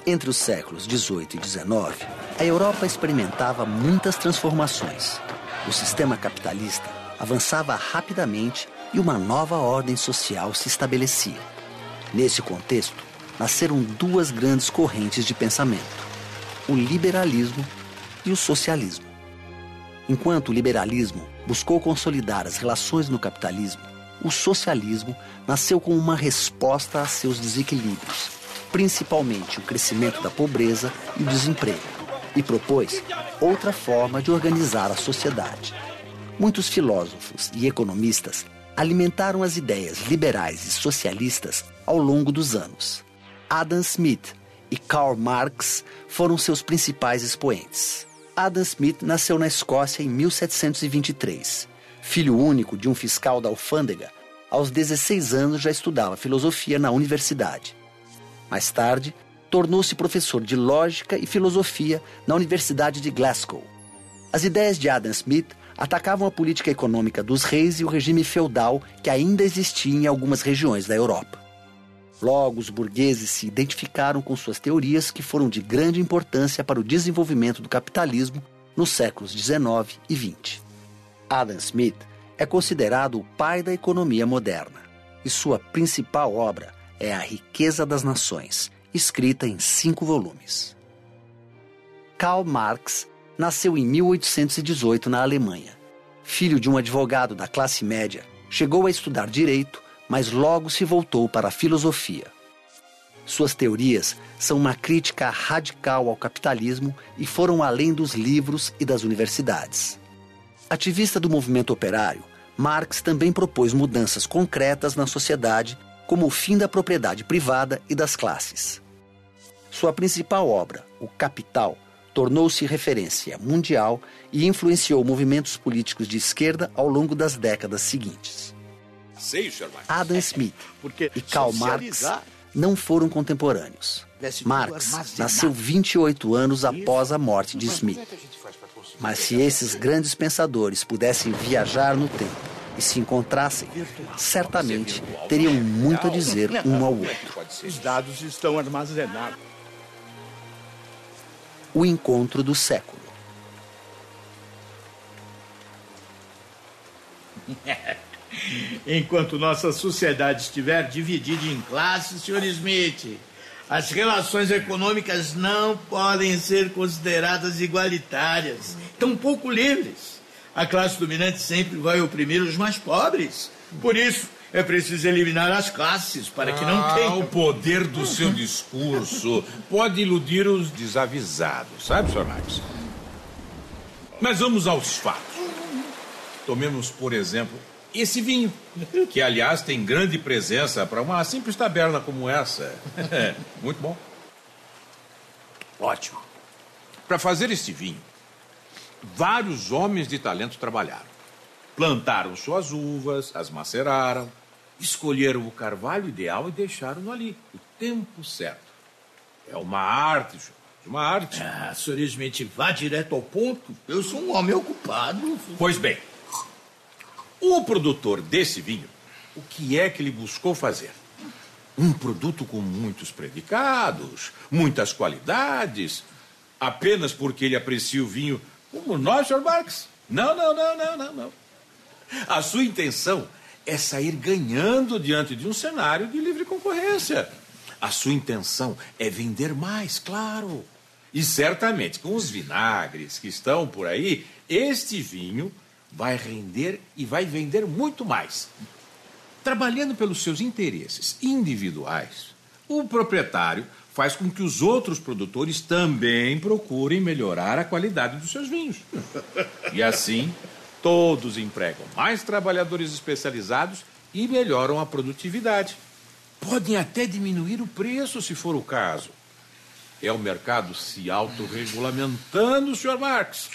Entre os séculos XVIII e XIX, a Europa experimentava muitas transformações. O sistema capitalista avançava rapidamente e uma nova ordem social se estabelecia. Nesse contexto, nasceram duas grandes correntes de pensamento: o liberalismo e o socialismo. Enquanto o liberalismo buscou consolidar as relações no capitalismo, o socialismo nasceu como uma resposta a seus desequilíbrios, principalmente o crescimento da pobreza e o desemprego, e propôs outra forma de organizar a sociedade. Muitos filósofos e economistas alimentaram as ideias liberais e socialistas ao longo dos anos. Adam Smith e Karl Marx foram seus principais expoentes. Adam Smith nasceu na Escócia em 1723. Filho único de um fiscal da alfândega, aos 16 anos já estudava filosofia na universidade. Mais tarde, tornou-se professor de lógica e filosofia na Universidade de Glasgow. As ideias de Adam Smith atacavam a política econômica dos reis e o regime feudal que ainda existia em algumas regiões da Europa. Logo, os burgueses se identificaram com suas teorias, que foram de grande importância para o desenvolvimento do capitalismo nos séculos XIX e XX. Adam Smith é considerado o pai da economia moderna, e sua principal obra é A Riqueza das Nações, escrita em 5 volumes. Karl Marx nasceu em 1818 na Alemanha. Filho de um advogado da classe média, chegou a estudar direito, mas logo se voltou para a filosofia. Suas teorias são uma crítica radical ao capitalismo e foram além dos livros e das universidades. Ativista do movimento operário, Marx também propôs mudanças concretas na sociedade, como o fim da propriedade privada e das classes. Sua principal obra, O Capital, tornou-se referência mundial e influenciou movimentos políticos de esquerda ao longo das décadas seguintes. Adam Smith e Karl Marx não foram contemporâneos. Marx nasceu 28 anos após a morte de Smith. Mas se esses grandes pensadores pudessem viajar no tempo e se encontrassem, certamente teriam muito a dizer um ao outro. Os dados estão armazenados. O encontro do século. Enquanto nossa sociedade estiver dividida em classes, Sr. Smith, as relações econômicas não podem ser consideradas igualitárias, tampouco livres. A classe dominante sempre vai oprimir os mais pobres. Por isso, é preciso eliminar as classes para que não tenham... O poder do seu discurso pode iludir os desavisados, sabe, Sr. Marx? Mas vamos aos fatos. Tomemos, por exemplo, esse vinho, que, aliás, tem grande presença para uma simples taberna como essa. Muito bom. Ótimo. Para fazer este vinho, vários homens de talento trabalharam. Plantaram suas uvas, as maceraram, escolheram o carvalho ideal e deixaram-no ali, o tempo certo. É uma arte, Jorge, uma arte. Sr. Smith, vá direto ao ponto. Eu sou um homem ocupado. Pois bem, o produtor desse vinho, o que é que ele buscou fazer? Um produto com muitos predicados, muitas qualidades, apenas porque ele aprecia o vinho como nós, Sr. Marx? Não. A sua intenção é sair ganhando diante de um cenário de livre concorrência. A sua intenção é vender mais, claro. E certamente, com os vinagres que estão por aí, este vinho vai render e vai vender muito mais. Trabalhando pelos seus interesses individuais, o proprietário faz com que os outros produtores também procurem melhorar a qualidade dos seus vinhos. E assim, todos empregam mais trabalhadores especializados e melhoram a produtividade. Podem até diminuir o preço, se for o caso. É o mercado se autorregulamentando, Sr. Marx.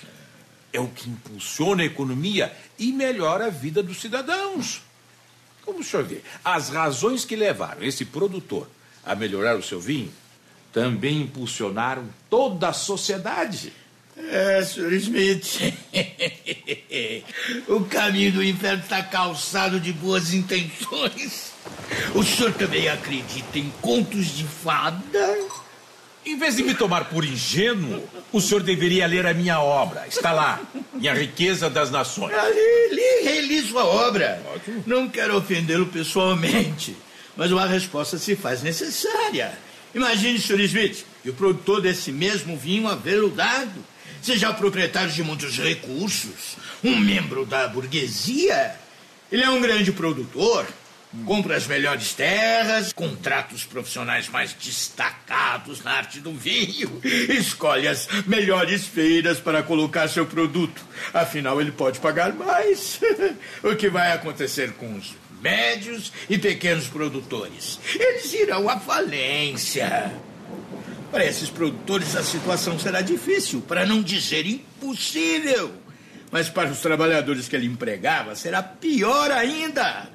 É o que impulsiona a economia e melhora a vida dos cidadãos. Como o senhor vê, as razões que levaram esse produtor a melhorar o seu vinho também impulsionaram toda a sociedade. Sr. Smith, o caminho do inferno está calçado de boas intenções. O senhor também acredita em contos de fada? Em vez de me tomar por ingênuo, o senhor deveria ler a minha obra. Está lá, Minha Riqueza das Nações. Li sua obra. Ótimo. Não quero ofendê-lo pessoalmente, mas uma resposta se faz necessária. Imagine, Sr. Smith, que o produtor desse mesmo vinho aveludado seja proprietário de muitos recursos, um membro da burguesia. Ele é um grande produtor, compra as melhores terras, contrata os profissionais mais destacados na arte do vinho, escolhe as melhores feiras para colocar seu produto. Afinal, ele pode pagar mais. O que vai acontecer com os médios e pequenos produtores? Eles irão à falência. Para esses produtores, a situação será difícil, para não dizer impossível. Mas para os trabalhadores que ele empregava, será pior ainda,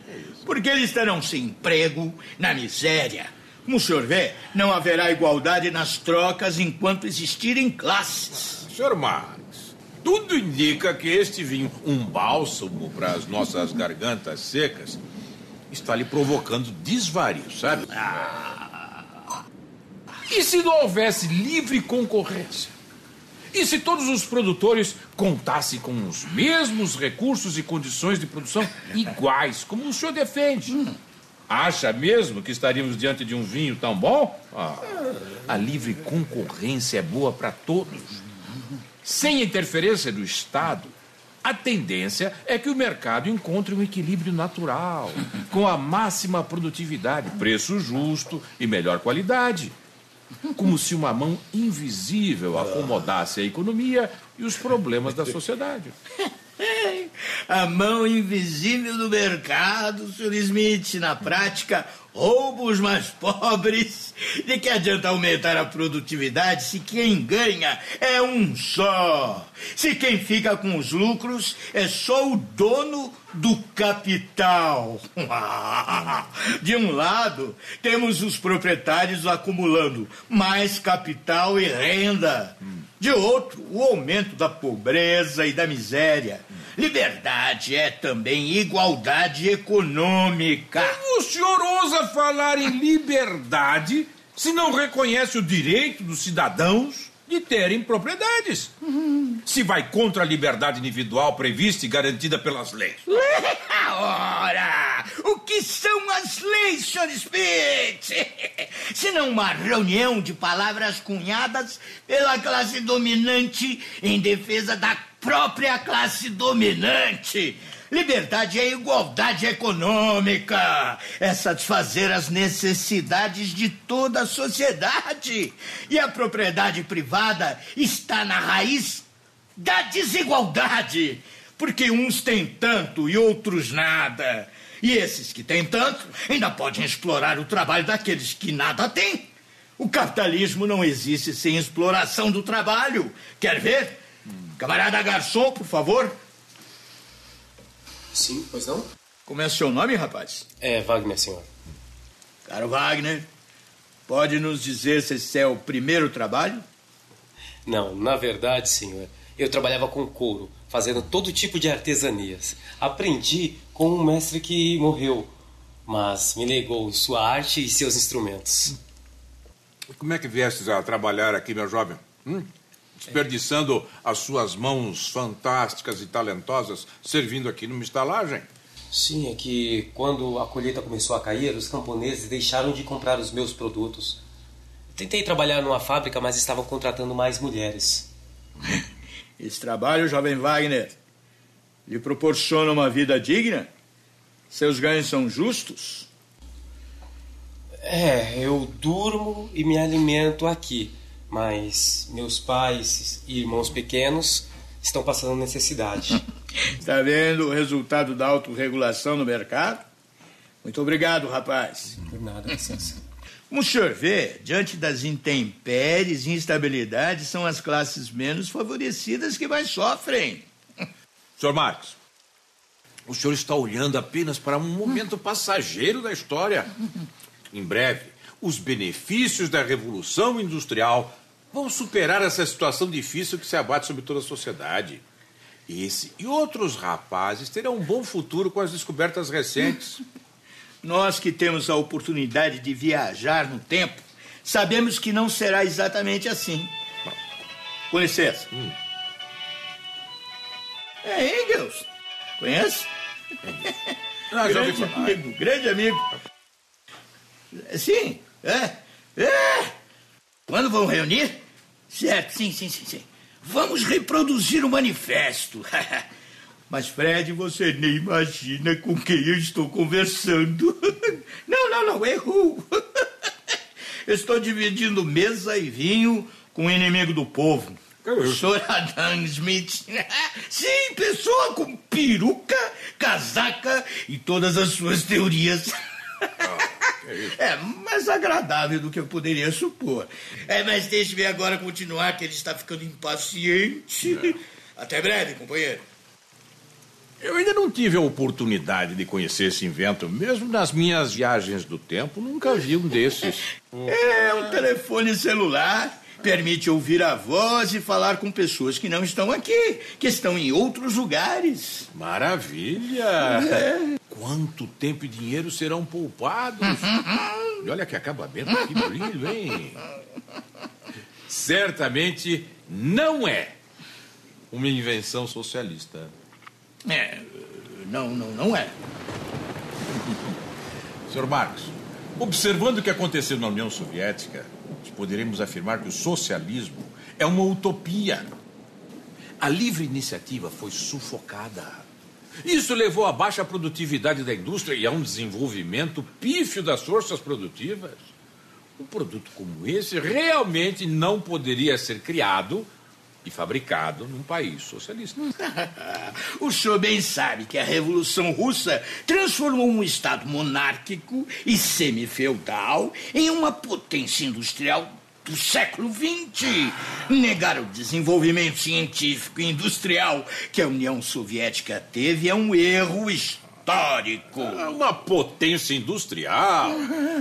porque eles estarão sem emprego, na miséria. Como o senhor vê, não haverá igualdade nas trocas enquanto existirem classes. Sr. Marx, tudo indica que este vinho, um bálsamo para as nossas gargantas secas, está lhe provocando desvario, sabe? E se não houvesse livre concorrência? E se todos os produtores contassem com os mesmos recursos e condições de produção iguais, como o senhor defende? Acha mesmo que estaríamos diante de um vinho tão bom? A livre concorrência é boa para todos. Sem interferência do Estado, a tendência é que o mercado encontre um equilíbrio natural, com a máxima produtividade, preço justo e melhor qualidade. Como se uma mão invisível acomodasse a economia e os problemas da sociedade. A mão invisível do mercado, Sr. Smith, na prática, rouba os mais pobres. De que adianta aumentar a produtividade se quem ganha é um só? Se quem fica com os lucros é só o dono do capital. De um lado, temos os proprietários acumulando mais capital e renda. De outro, o aumento da pobreza e da miséria. Liberdade é também igualdade econômica. Como o senhor ousa falar em liberdade se não reconhece o direito dos cidadãos de terem propriedades? Se vai contra a liberdade individual prevista e garantida pelas leis. Ora, o que são as leis, Sr. Smith? Se não uma reunião de palavras cunhadas pela classe dominante em defesa da própria classe dominante. Liberdade é igualdade econômica, é satisfazer as necessidades de toda a sociedade. E a propriedade privada está na raiz da desigualdade, porque uns têm tanto e outros nada. E esses que têm tanto ainda podem explorar o trabalho daqueles que nada têm. O capitalismo não existe sem exploração do trabalho. Quer ver? Camarada garçom, por favor. Sim, pois não? Como é o seu nome, rapaz? É Wagner, senhor. Caro Wagner, pode nos dizer se esse é o primeiro trabalho? Não, na verdade, senhor, eu trabalhava com couro, fazendo todo tipo de artesanias. Aprendi com um mestre que morreu, mas me legou sua arte e seus instrumentos. Como é que viestes a trabalhar aqui, meu jovem? Desperdiçando as suas mãos fantásticas e talentosas servindo aqui numa estalagem? Sim, é que quando a colheita começou a cair, os camponeses deixaram de comprar os meus produtos. Tentei trabalhar numa fábrica, mas estavam contratando mais mulheres. Esse trabalho, jovem Wagner, lhe proporciona uma vida digna? Seus ganhos são justos? Eu durmo e me alimento aqui, mas meus pais e irmãos pequenos estão passando necessidade. Está vendo o resultado da autorregulação no mercado? Muito obrigado, rapaz. Por nada, licença. Como o senhor vê, diante das intempéries e instabilidades, são as classes menos favorecidas que mais sofrem. Sr. Marx, o senhor está olhando apenas para um momento passageiro da história. Em breve, os benefícios da Revolução Industrial vão superar essa situação difícil que se abate sobre toda a sociedade. Esse e outros rapazes terão um bom futuro com as descobertas recentes. Nós que temos a oportunidade de viajar no tempo, sabemos que não será exatamente assim. Com licença. É Engels. Conhece? Já ouvi falar. Grande amigo. Sim, Quando vão reunir? Certo, sim. Vamos reproduzir o manifesto. Mas, Fred, você nem imagina com quem eu estou conversando. Não, errou. Eu estou dividindo mesa e vinho com o inimigo do povo. O senhor Adam Smith. Sim, pessoa com peruca, casaca e todas as suas teorias. Mais agradável do que eu poderia supor. Mas deixe-me agora continuar, que ele está ficando impaciente. Até breve, companheiro. Eu ainda não tive a oportunidade de conhecer esse invento, mesmo nas minhas viagens do tempo, nunca vi um desses. Um telefone celular permite ouvir a voz e falar com pessoas que não estão aqui, que estão em outros lugares. Maravilha! Quanto tempo e dinheiro serão poupados? E olha que acabamento, que brilho, hein? Certamente não é uma invenção socialista. Não é. Sr. Marx, observando o que aconteceu na União Soviética, poderemos afirmar que o socialismo é uma utopia. A livre iniciativa foi sufocada. Isso levou à baixa produtividade da indústria e a um desenvolvimento pífio das forças produtivas. Um produto como esse realmente não poderia ser criado e fabricado num país socialista. O senhor bem sabe que a Revolução Russa transformou um Estado monárquico e semifeudal em uma potência industrial do século XX. Negar o desenvolvimento científico e industrial que a União Soviética teve é um erro histórico. Uma potência industrial?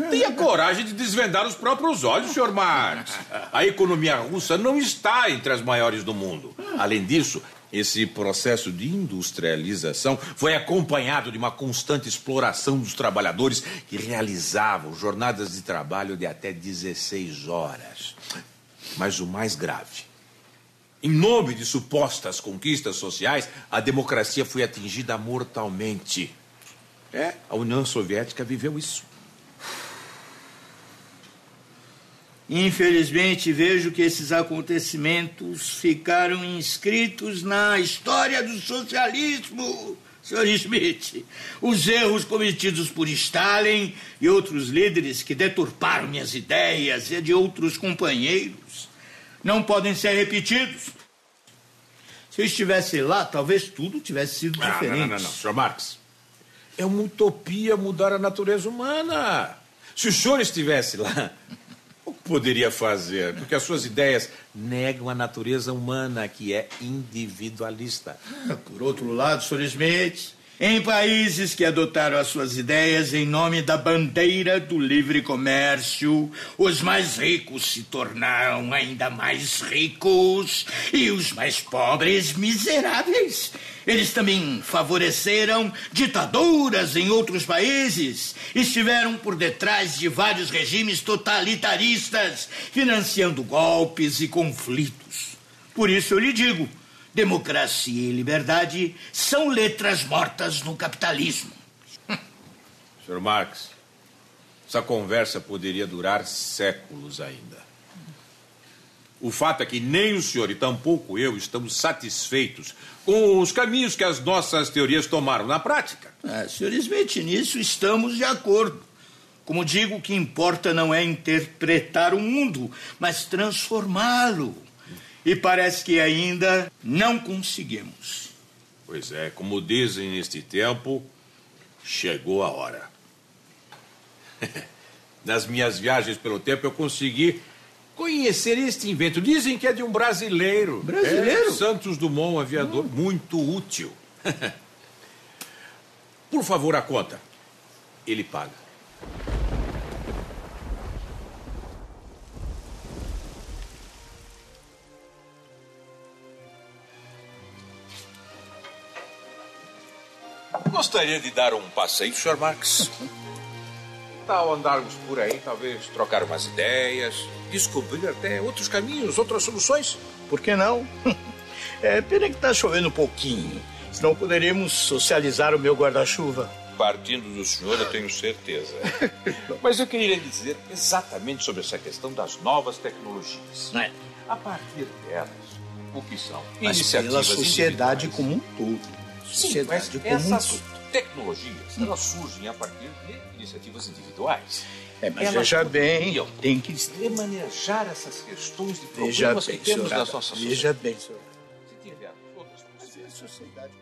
Tenha coragem de desvendar os próprios olhos, Sr. Marx. A economia russa não está entre as maiores do mundo. Além disso, esse processo de industrialização foi acompanhado de uma constante exploração dos trabalhadores que realizavam jornadas de trabalho de até 16 horas. Mas o mais grave, em nome de supostas conquistas sociais, a democracia foi atingida mortalmente. A União Soviética viveu isso. Infelizmente, vejo que esses acontecimentos ficaram inscritos na história do socialismo, Sr. Smith. Os erros cometidos por Stalin e outros líderes que deturparam minhas ideias e de outros companheiros não podem ser repetidos. Se eu estivesse lá, talvez tudo tivesse sido diferente. Não, Sr. Marx. É uma utopia mudar a natureza humana. Se o senhor estivesse lá, o que poderia fazer? Porque as suas ideias negam a natureza humana, que é individualista. Por outro lado, Sr. Smith, em países que adotaram as suas ideias em nome da bandeira do livre comércio, os mais ricos se tornaram ainda mais ricos e os mais pobres miseráveis. Eles também favoreceram ditaduras em outros países, estiveram por detrás de vários regimes totalitaristas, financiando golpes e conflitos. Por isso eu lhe digo, democracia e liberdade são letras mortas no capitalismo. Sr. Marx, essa conversa poderia durar séculos ainda. O fato é que nem o senhor e tampouco eu estamos satisfeitos com os caminhos que as nossas teorias tomaram na prática. Sr. Smith, nisso estamos de acordo. Como digo, o que importa não é interpretar o mundo, mas transformá-lo. E parece que ainda não conseguimos. Pois é, como dizem neste tempo, chegou a hora. Nas minhas viagens pelo tempo eu consegui conhecer este invento. Dizem que é de um brasileiro. Brasileiro? Santos Dumont, um aviador muito útil. Por favor, a conta. Ele paga. Gostaria de dar um passeio, Sr. Marx? tal andarmos por aí, talvez trocar umas ideias, descobrir até outros caminhos, outras soluções? Por que não? É pena que está chovendo um pouquinho. Senão poderíamos socializar o meu guarda-chuva. Partindo do senhor, eu tenho certeza. Mas eu queria dizer exatamente sobre essa questão das novas tecnologias. A partir delas, o que são? Mas Iniciativas pela sociedade individuais. como um todo. Sim, mas Sociedade como um essas todo. tecnologias, elas surgem a partir de iniciativas individuais. Mas Elas veja bem, poderiam tem que... remanejar essas questões de Veja problemas bem, que temos senhor. nas nossas Veja bem, senhor. Se tivermos outras possibilidades. Sociedade...